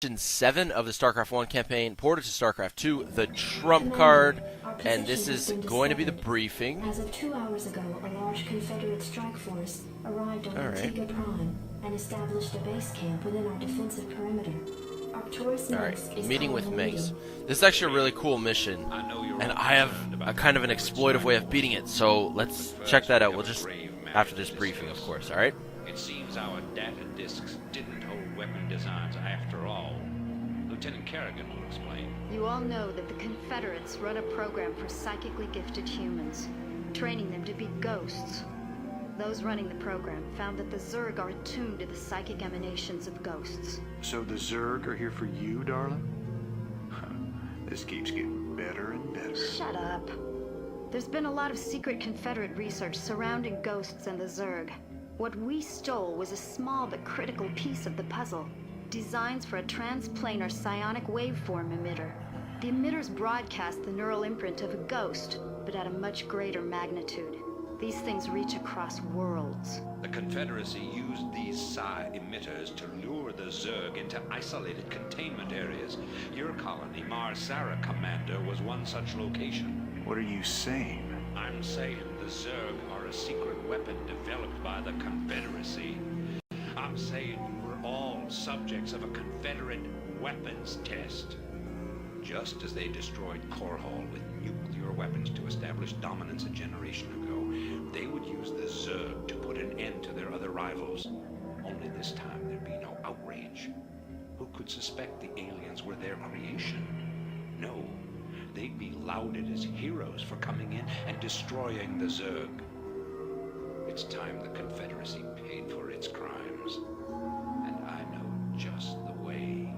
Mission 7 of the StarCraft 1 campaign, ported to StarCraft 2, the trump card, and this is going to be the briefing. As of 2 hours ago, a large Confederate strike force arrived on Antigua Prime and established a base camp within our defensive perimeter. Arcturus Mace is meeting with calling a Mace. meeting. This is actually a really cool mission, and I have a kind of an exploitive way of beating it, so let's check that out. We'll just, after this briefing, of course, alright? It seems our data disks didn't hold weapon designs after all. Lieutenant Kerrigan will explain. You all know that the Confederates run a program for psychically gifted humans, training them to be ghosts. Those running the program found that the Zerg are attuned to the psychic emanations of ghosts. So the Zerg are here for you, darling? This keeps getting better and better. Shut up. There's been a lot of secret Confederate research surrounding ghosts and the Zerg. What we stole was a small but critical piece of the puzzle. Designs for a transplanar psionic waveform emitter. The emitters broadcast the neural imprint of a ghost, but at a much greater magnitude. These things reach across worlds. The Confederacy used these psi emitters to lure the Zerg into isolated containment areas. Your colony, Mars-Sara Commander, was one such location. What are you saying? I'm saying the Zerg are a secret weapon developed by the Confederacy. I'm saying you were all subjects of a Confederate weapons test. Just as they destroyed Korhal with nuclear weapons to establish dominance a generation ago, they would use the Zerg to put an end to their other rivals. Only this time there'd be no outrage. Who could suspect the aliens were their creation? No. They'd be lauded as heroes for coming in and destroying the Zerg. It's time the Confederacy paid for its crimes. And I know just the way.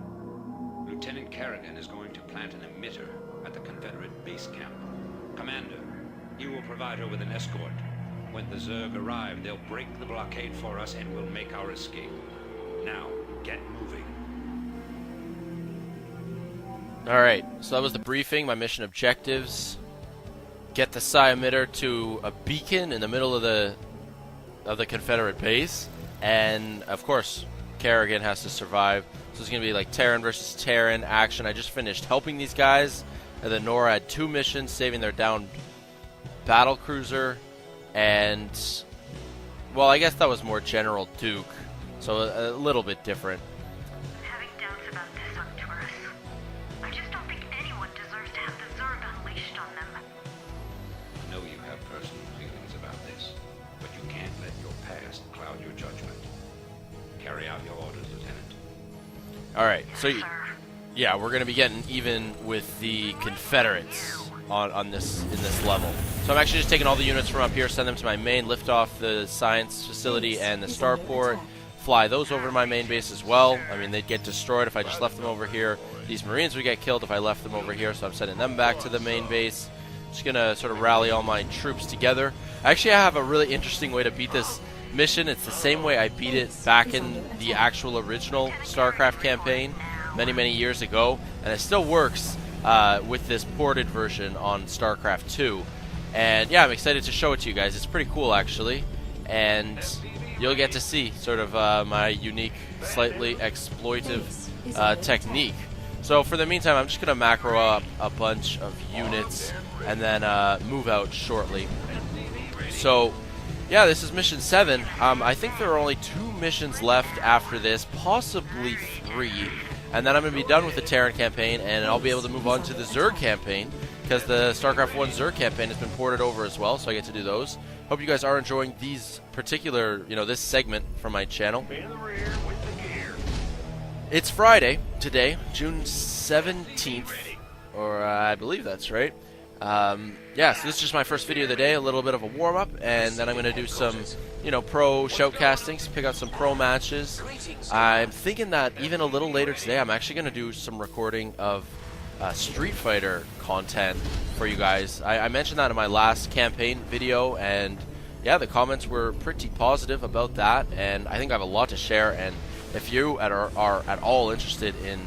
Lieutenant Kerrigan is going to plant an emitter at the Confederate base camp. Commander, you will provide her with an escort. When the Zerg arrive, they'll break the blockade for us and we'll make our escape. Now, get moving. Alright, so that was the briefing, my mission objectives. Get the psi emitter to a beacon in the middle of the Confederate base. And, of course, Kerrigan has to survive. So it's going to be like Terran versus Terran action. I just finished helping these guys. And then Nora had 2 missions, saving their downed battle cruiser. And, well, I guess that was more General Duke. So a little bit different. Having doubts about this, Arcturus. I just don't think anyone deserves to have the Zerg unleashed on them. I know you have personal feelings about this, but you can't let your past cloud your judgment. Carry out your orders, Lieutenant. Alright, so Sir. yeah, we're going to be getting even with the Confederates in this level. So I'm actually just taking all the units from up here, send them to my main, lift off the science facility and the starport, fly those over to my main base as well. I mean, they'd get destroyed if I just left them over here. These Marines would get killed if I left them over here, so I'm sending them back to the main base. Just going to sort of rally all my troops together. Actually, I have a really interesting way to beat this mission. It's the same way I beat it back in the actual original StarCraft campaign many years ago, and it still works with this ported version on StarCraft 2. And yeah, I'm excited to show it to you guys. It's pretty cool, actually, and you'll get to see sort of my unique, slightly exploitive technique. So for the meantime, I'm just going to macro up a bunch of units and then move out shortly. So yeah, this is mission 7. I think there are only 2 missions left after this, possibly 3. And then I'm going to be done with the Terran campaign, and I'll be able to move on to the Zerg campaign, because the StarCraft 1 Zerg campaign has been ported over as well, so I get to do those. Hope you guys are enjoying these particular, this segment from my channel. It's Friday today, June 17th, or I believe that's right. Yeah, so this is just my first video of the day, a little bit of a warm-up, and then I'm going to do some, pro shoutcastings, pick out some pro matches. I'm thinking that even a little later today, I'm actually going to do some recording of Street Fighter content for you guys. I mentioned that in my last campaign video, and yeah, the comments were pretty positive about that, and I think I have a lot to share, and if you are at all interested in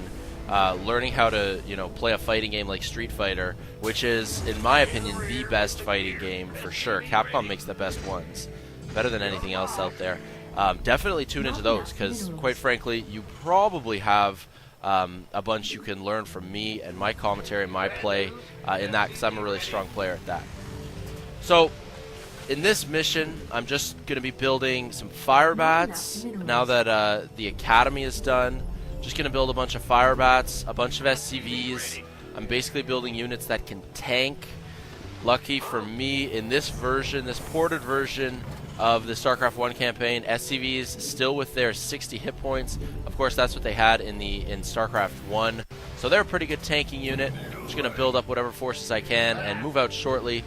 learning how to, play a fighting game like Street Fighter, which is, in my opinion, the best fighting game for sure. Capcom makes the best ones, better than anything else out there. Definitely tune into those, because quite frankly, you probably have a bunch you can learn from me and my commentary and my play in that, because I'm a really strong player at that. So in this mission, I'm just going to be building some fire bats now that the academy is done. Just going to build a bunch of fire bats, a bunch of SCVs. I'm basically building units that can tank. Lucky for me, in this version, this ported version of the StarCraft 1 campaign, SCVs still with their 60 hit points. Of course, that's what they had in StarCraft 1. So they're a pretty good tanking unit. I'm just going to build up whatever forces I can and move out shortly.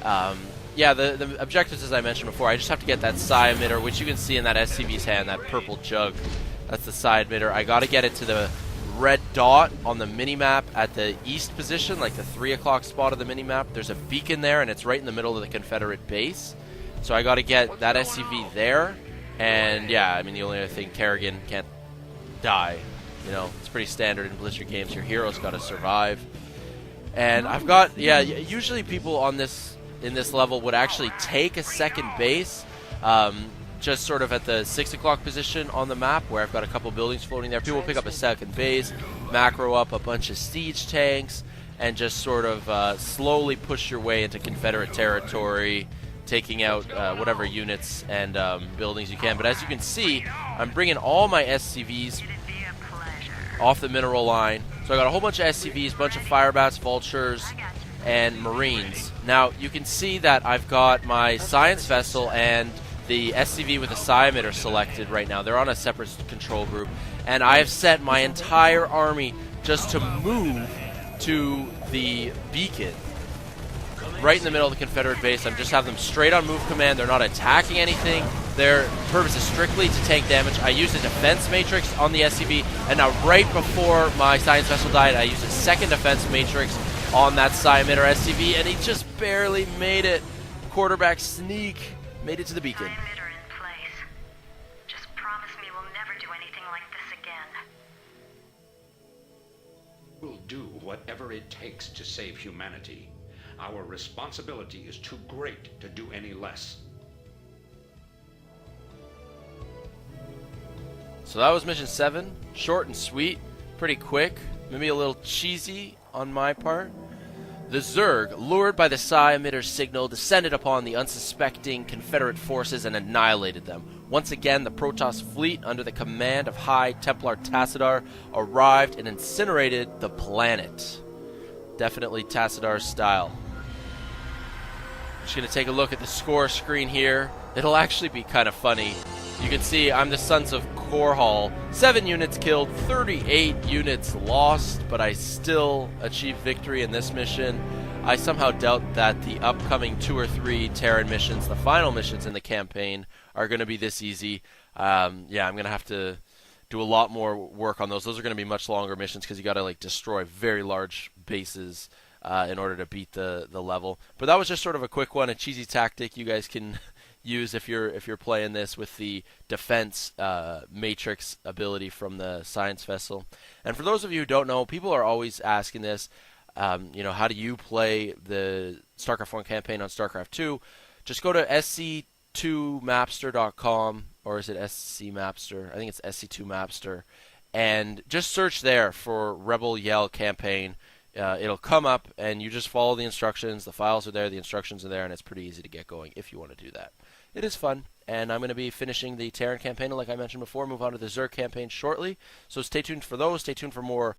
Yeah, the objectives, as I mentioned before, I just have to get that psi emitter, which you can see in that SCV's hand, that purple jug. That's the psi emitter. I got to get it to the red dot on the minimap at the east position, like the 3 o'clock spot of the minimap. There's a beacon there, and it's right in the middle of the Confederate base. So I got to get that SCV there. And yeah, I mean, the only other thing, Kerrigan can't die. You know, it's pretty standard in Blizzard games. Your hero's got to survive. And I've got, yeah, usually people on this in this level would actually take a second base. Just sort of at the 6 o'clock position on the map, where I've got a couple buildings floating there. People pick up a second base, macro up a bunch of siege tanks, and just sort of slowly push your way into Confederate territory, taking out whatever units and buildings you can. But as you can see, I'm bringing all my SCVs off the mineral line. So I got a whole bunch of SCVs, bunch of firebats, vultures, and marines. Now you can see that I've got my science vessel and the SCV with the psi emitter selected right now. They're on a separate control group, and I have set my entire army just to move to the beacon right in the middle of the Confederate base. I'm just have them straight on move command. They're not attacking anything. Their purpose is strictly to tank damage. I used a defense matrix on the SCV, and now right before my science vessel died, I used a second defense matrix on that psi emitter SCV, and he just barely made it. Quarterback sneak. Made it to the beacon. Emitter in place. Just promise me we'll never do anything like this again. We'll do whatever it takes to save humanity. Our responsibility is too great to do any less. So that was mission 7. Short and sweet, pretty quick, maybe a little cheesy on my part. The Zerg, lured by the psi emitter's signal, descended upon the unsuspecting Confederate forces and annihilated them. Once again, the Protoss fleet, under the command of High Templar Tassadar, arrived and incinerated the planet. Definitely Tassadar's style. Just going to take a look at the score screen here. It'll actually be kind of funny. You can see I'm the Sons of Korhal. 7 units killed, 38 units lost, but I still achieved victory in this mission. I somehow doubt that the upcoming 2 or 3 Terran missions, the final missions in the campaign, are going to be this easy. Yeah, I'm going to have to do a lot more work on those. Those are going to be much longer missions because you got to like destroy very large bases in order to beat the level. But that was just sort of a quick one, a cheesy tactic you guys can use if you're playing this with the defense matrix ability from the science vessel. And for those of you who don't know, people are always asking this. You know, how do you play the StarCraft 1 campaign on StarCraft 2? Just go to sc2mapster.com, or is it scmapster? I think it's sc2mapster, and just search there for Rebel Yell campaign. It'll come up, and you just follow the instructions. The files are there, the instructions are there, and it's pretty easy to get going if you want to do that. It is fun, and I'm going to be finishing the Terran campaign, and like I mentioned before, move on to the Zerg campaign shortly. So stay tuned for those. Stay tuned for more